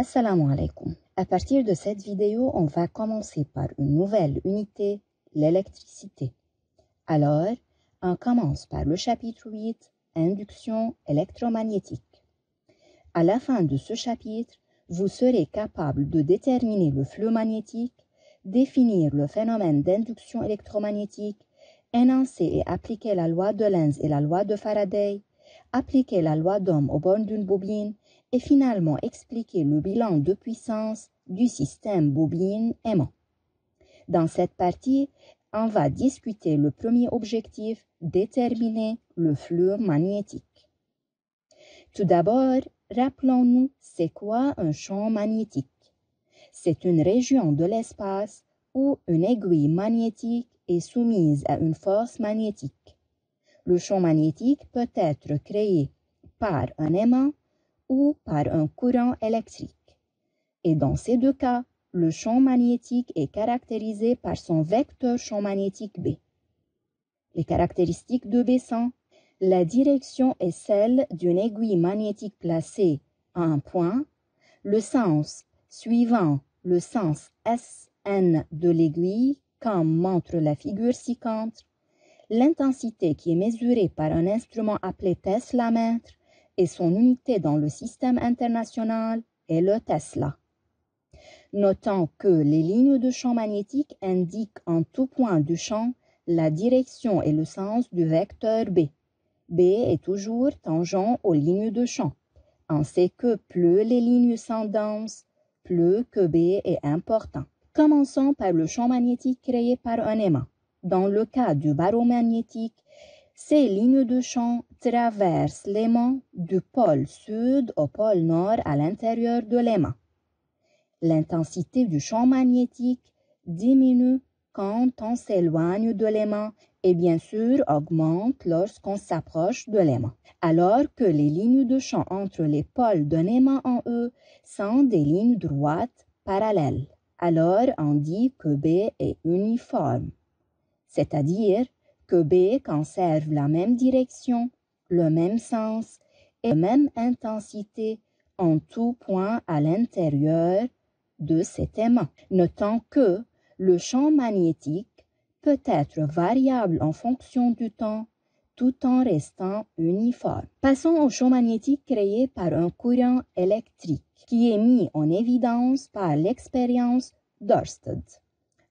Assalamu alaikum. À partir de cette vidéo, on va commencer par une nouvelle unité, l'électricité. Alors, on commence par le chapitre 8, induction électromagnétique. À la fin de ce chapitre, vous serez capable de déterminer le flux magnétique, définir le phénomène d'induction électromagnétique, énoncer et appliquer la loi de Lenz et la loi de Faraday, appliquer la loi d'Ohm aux bornes d'une bobine et finalement expliquer le bilan de puissance du système bobine-aimant. Dans cette partie, on va discuter le premier objectif, déterminer le flux magnétique. Tout d'abord, rappelons-nous, c'est quoi un champ magnétique? C'est une région de l'espace où une aiguille magnétique est soumise à une force magnétique. Le champ magnétique peut être créé par un aimant ou par un courant électrique. Et dans ces deux cas, le champ magnétique est caractérisé par son vecteur champ magnétique B. Les caractéristiques de B sont: la direction est celle d'une aiguille magnétique placée à un point, le sens suivant le sens SN de l'aiguille, comme montre la figure ci-contre, l'intensité qui est mesurée par un instrument appelé Teslamètre et son unité dans le système international est le Tesla. Notons que les lignes de champ magnétique indiquent en tout point du champ la direction et le sens du vecteur B. B est toujours tangent aux lignes de champ. On sait que plus les lignes sont denses, plus que B est important. Commençons par le champ magnétique créé par un aimant. Dans le cas du barreau magnétique, ces lignes de champ traversent l'aimant du pôle sud au pôle nord à l'intérieur de l'aimant. L'intensité du champ magnétique diminue quand on s'éloigne de l'aimant et bien sûr augmente lorsqu'on s'approche de l'aimant. Alors que les lignes de champ entre les pôles d'un aimant en E sont des lignes droites parallèles. Alors on dit que B est uniforme, c'est-à-dire que B conserve la même direction, le même sens et la même intensité en tout point à l'intérieur de cet aimant. Notons que le champ magnétique peut être variable en fonction du temps, tout en restant uniforme. Passons au champ magnétique créé par un courant électrique, qui est mis en évidence par l'expérience d'Ørsted.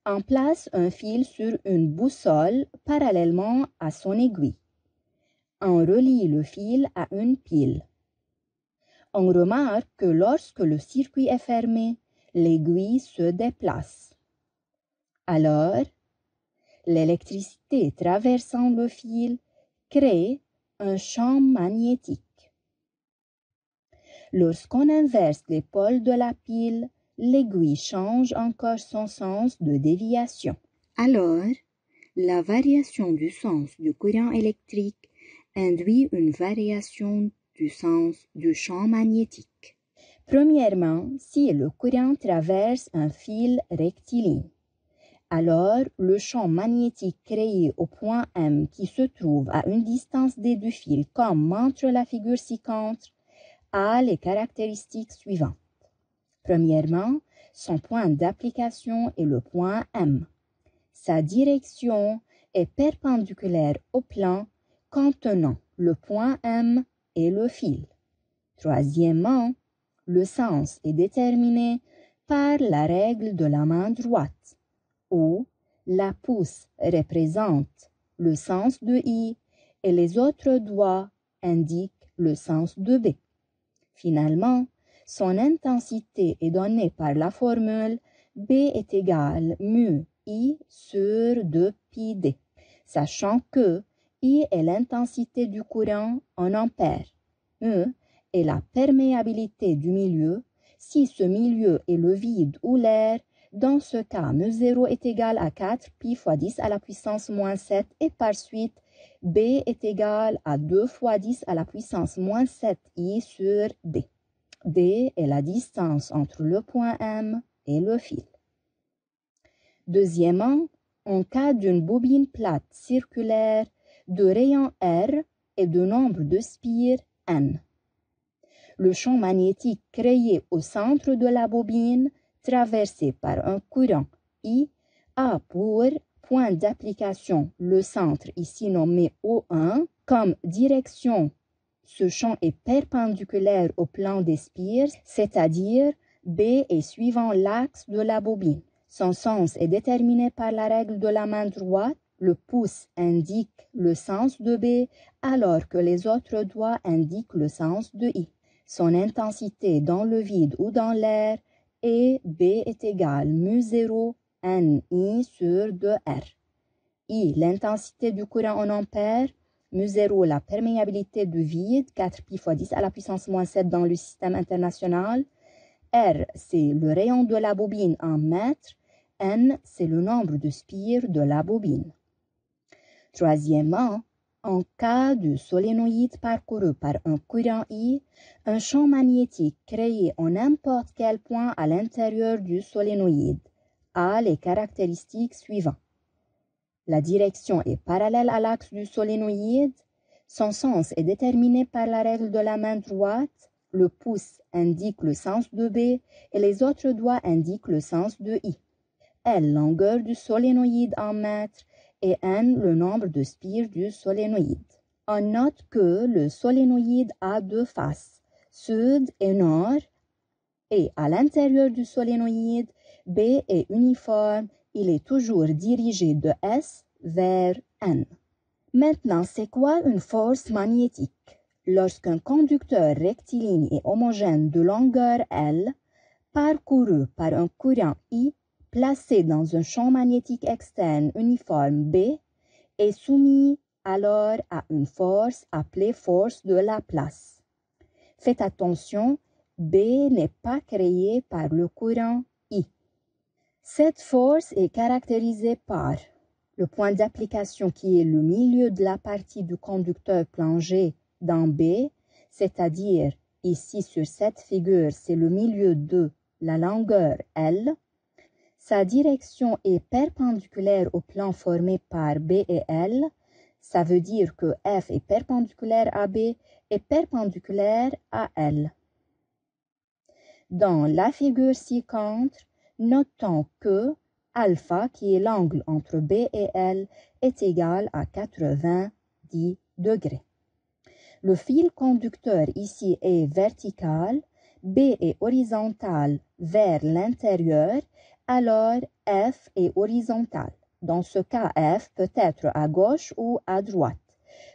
On place un fil sur une boussole parallèlement à son aiguille. On relie le fil à une pile. On remarque que lorsque le circuit est fermé, l'aiguille se déplace. Alors, l'électricité traversant le fil crée un champ magnétique. Lorsqu'on inverse les pôles de la pile, l'aiguille change encore son sens de déviation. Alors, la variation du sens du courant électrique induit une variation du sens du champ magnétique. Premièrement, si le courant traverse un fil rectiligne, alors le champ magnétique créé au point M qui se trouve à une distance d du fil, comme montre la figure ci-contre, a les caractéristiques suivantes. Premièrement, son point d'application est le point M. Sa direction est perpendiculaire au plan contenant le point M et le fil. Troisièmement, le sens est déterminé par la règle de la main droite, où la pouce représente le sens de I et les autres doigts indiquent le sens de B. Finalement, son intensité est donnée par la formule B est égal mu I sur 2πd, sachant que I est l'intensité du courant en ampères, mu est la perméabilité du milieu. Si ce milieu est le vide ou l'air, dans ce cas, mu0 est égal à 4π fois 10 à la puissance moins 7 et par suite, B est égal à 2 fois 10 à la puissance moins 7i sur D. D est la distance entre le point M et le fil. Deuxièmement, en cas d'une bobine plate circulaire de rayon R et de nombre de spires N. Le champ magnétique créé au centre de la bobine, traversé par un courant I, a pour point d'application le centre ici nommé O1. Comme direction, ce champ est perpendiculaire au plan des spires, c'est-à-dire B est suivant l'axe de la bobine. Son sens est déterminé par la règle de la main droite. Le pouce indique le sens de B, alors que les autres doigts indiquent le sens de I. Son intensité dans le vide ou dans l'air est B est égal μ0 NI sur 2R. I, l'intensité du courant en ampères, μ0, la perméabilité du vide, 4 pi fois 10 à la puissance moins 7 dans le système international. R, c'est le rayon de la bobine en mètres. N, c'est le nombre de spires de la bobine. Troisièmement, en cas de solénoïde parcouru par un courant I, un champ magnétique créé en n'importe quel point à l'intérieur du solénoïde a les caractéristiques suivantes. La direction est parallèle à l'axe du solénoïde, son sens est déterminé par la règle de la main droite, le pouce indique le sens de B et les autres doigts indiquent le sens de I. L, longueur du solénoïde en mètres, et N, le nombre de spires du solénoïde. On note que le solénoïde a deux faces, sud et nord, et à l'intérieur du solénoïde, B est uniforme, il est toujours dirigé de S vers N. Maintenant, c'est quoi une force magnétique? Lorsqu'un conducteur rectiligne et homogène de longueur L, parcouru par un courant I, placé dans un champ magnétique externe uniforme B, est soumis alors à une force appelée force de Laplace. Faites attention, B n'est pas créé par le courant I. Cette force est caractérisée par le point d'application qui est le milieu de la partie du conducteur plongé dans B, c'est-à-dire ici sur cette figure, c'est le milieu de la longueur L. Sa direction est perpendiculaire au plan formé par B et L. Ça veut dire que F est perpendiculaire à B et perpendiculaire à L. Dans la figure ci-contre, notons que alpha, qui est l'angle entre B et L, est égal à 90 degrés. Le fil conducteur ici est vertical, B est horizontal vers l'intérieur, alors F est horizontal. Dans ce cas, F peut être à gauche ou à droite.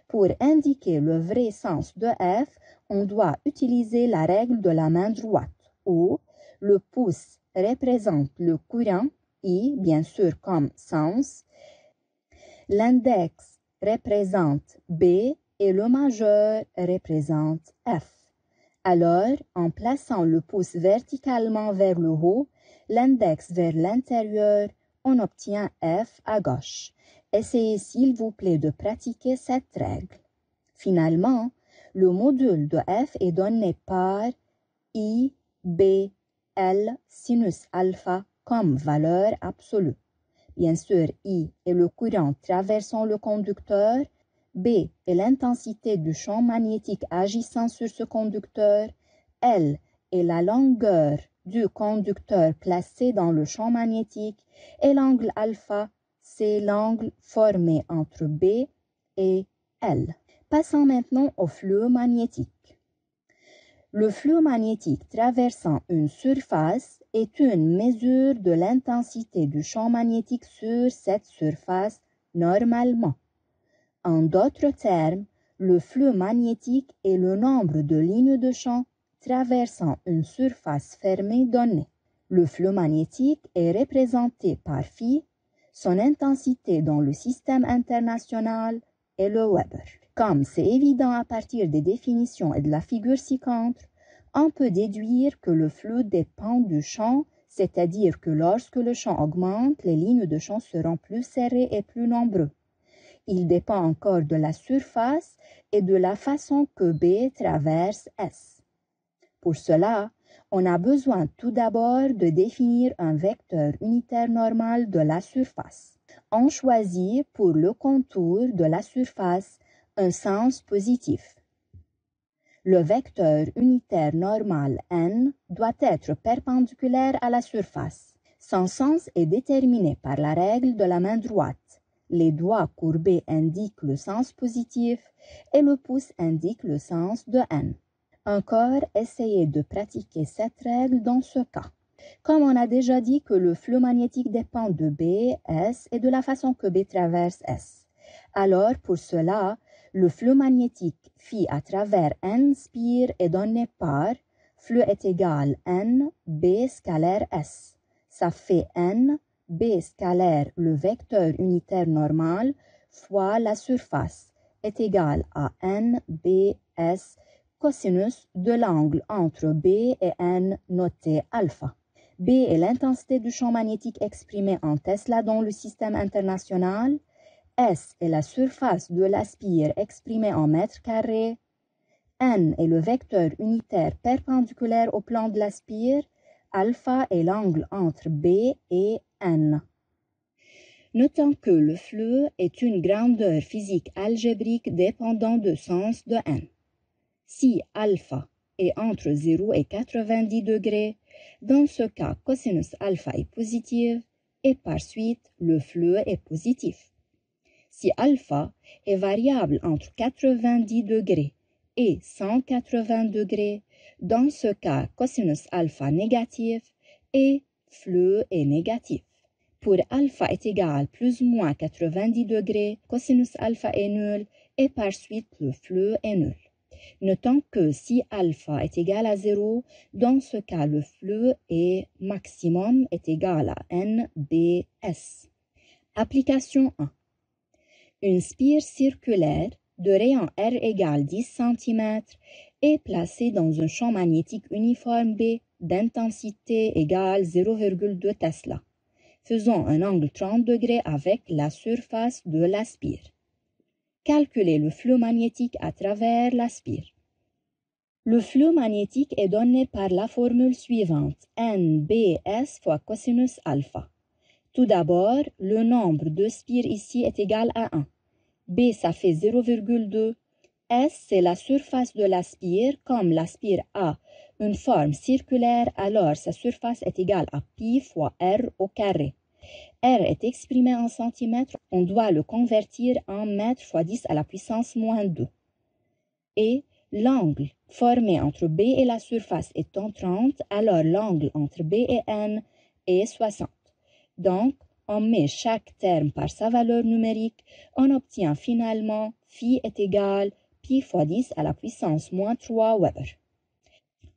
Pour indiquer le vrai sens de F, on doit utiliser la règle de la main droite, où le pouce représente le courant I, bien sûr comme sens, l'index représente B et le majeur représente F. Alors, en plaçant le pouce verticalement vers le haut, l'index vers l'intérieur, on obtient F à gauche. Essayez s'il vous plaît de pratiquer cette règle. Finalement, le module de F est donné par I, B, L, sinus alpha comme valeur absolue. Bien sûr, I est le courant traversant le conducteur, B est l'intensité du champ magnétique agissant sur ce conducteur, L est la longueur du conducteur placé dans le champ magnétique et l'angle alpha, c'est l'angle formé entre B et L. Passons maintenant au flux magnétique. Le flux magnétique traversant une surface est une mesure de l'intensité du champ magnétique sur cette surface normalement. En d'autres termes, le flux magnétique est le nombre de lignes de champ traversant une surface fermée donnée. Le flux magnétique est représenté par phi, son intensité dans le système international est le Weber. Comme c'est évident à partir des définitions et de la figure ci-contre, on peut déduire que le flux dépend du champ, c'est-à-dire que lorsque le champ augmente, les lignes de champ seront plus serrées et plus nombreuses. Il dépend encore de la surface et de la façon que B traverse S. Pour cela, on a besoin tout d'abord de définir un vecteur unitaire normal de la surface. On choisit pour le contour de la surface un sens positif. Le vecteur unitaire normal n doit être perpendiculaire à la surface. Son sens est déterminé par la règle de la main droite. Les doigts courbés indiquent le sens positif et le pouce indique le sens de n. Encore, essayez de pratiquer cette règle dans ce cas. Comme on a déjà dit que le flux magnétique dépend de B, S et de la façon que B traverse S. Alors, pour cela, le flux magnétique phi à travers n spire est donné par flux est égal n B scalaire S. Ça fait n B scalaire le vecteur unitaire normal fois la surface est égal à n B S cosinus de l'angle entre B et n noté alpha. B est l'intensité du champ magnétique exprimée en Tesla dans le système international. S est la surface de la spire exprimée en mètres carrés. N est le vecteur unitaire perpendiculaire au plan de la spire. Alpha est l'angle entre B et N. Notons que le flux est une grandeur physique algébrique dépendant du sens de N. Si alpha est entre 0 et 90 degrés, dans ce cas, cosinus alpha est positif et par suite, le flux est positif. Si alpha est variable entre 90 degrés et 180 degrés, dans ce cas, cosinus alpha négatif et flux est négatif. Pour alpha est égal plus ou moins 90 degrés, cosinus alpha est nul et par suite, le flux est nul. Notons que si alpha est égal à 0, dans ce cas, le flux est maximum est égal à NBS. Application 1. Une spire circulaire de rayon R égale 10 cm est placée dans un champ magnétique uniforme B d'intensité égale 0,2 Tesla, faisant un angle 30 degrés avec la surface de la spire. Calculez le flux magnétique à travers la spire. Le flux magnétique est donné par la formule suivante, NBS fois cosinus alpha. Tout d'abord, le nombre de spires ici est égal à 1. B, ça fait 0,2. S, c'est la surface de la spire. Comme la spire a une forme circulaire, alors sa surface est égale à pi fois R au carré. R est exprimé en centimètres, on doit le convertir en mètres fois 10 à la puissance moins 2. Et l'angle formé entre B et la surface étant 30, alors l'angle entre B et N est 60. Donc, on met chaque terme par sa valeur numérique, on obtient finalement phi est égal pi fois 10 à la puissance moins 3 Weber.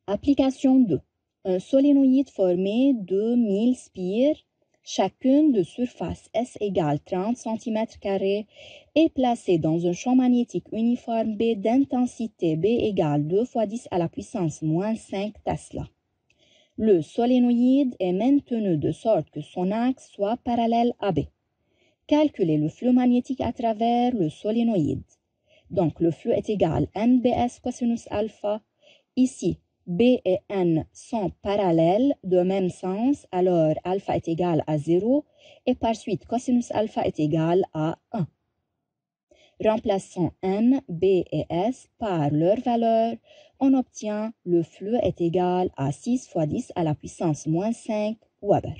Application 2. Un solénoïde formé de 1000 spires, chacune de surface S égale 30 cm² est placée dans un champ magnétique uniforme B d'intensité B égale 2 fois 10 à la puissance moins 5 Tesla. Le solénoïde est maintenu de sorte que son axe soit parallèle à B. Calculez le flux magnétique à travers le solénoïde. Donc, le flux est égal à NBS cosinus alpha. Ici, B et N sont parallèles de même sens, alors alpha est égal à 0 et par suite cosinus alpha est égal à 1. Remplaçant N, B et S par leur valeur, on obtient le flux est égal à 6 fois 10 à la puissance moins 5 Weber.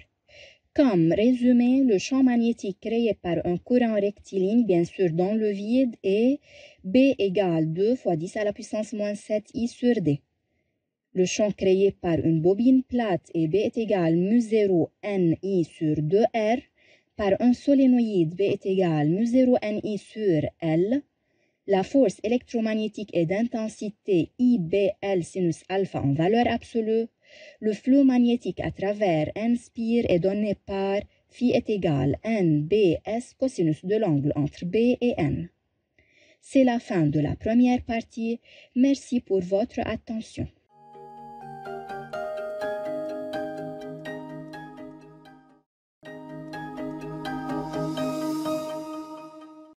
Comme résumé, le champ magnétique créé par un courant rectiligne, bien sûr dans le vide, est B égale 2 fois 10 à la puissance moins 7 I sur D. Le champ créé par une bobine plate est B est égal mu0 NI sur 2R. Par un solénoïde, B est égal mu0 NI sur L. La force électromagnétique est d'intensité IBL sinus alpha en valeur absolue. Le flux magnétique à travers N spire est donné par phi est égal NBS cosinus de l'angle entre B et N. C'est la fin de la première partie. Merci pour votre attention.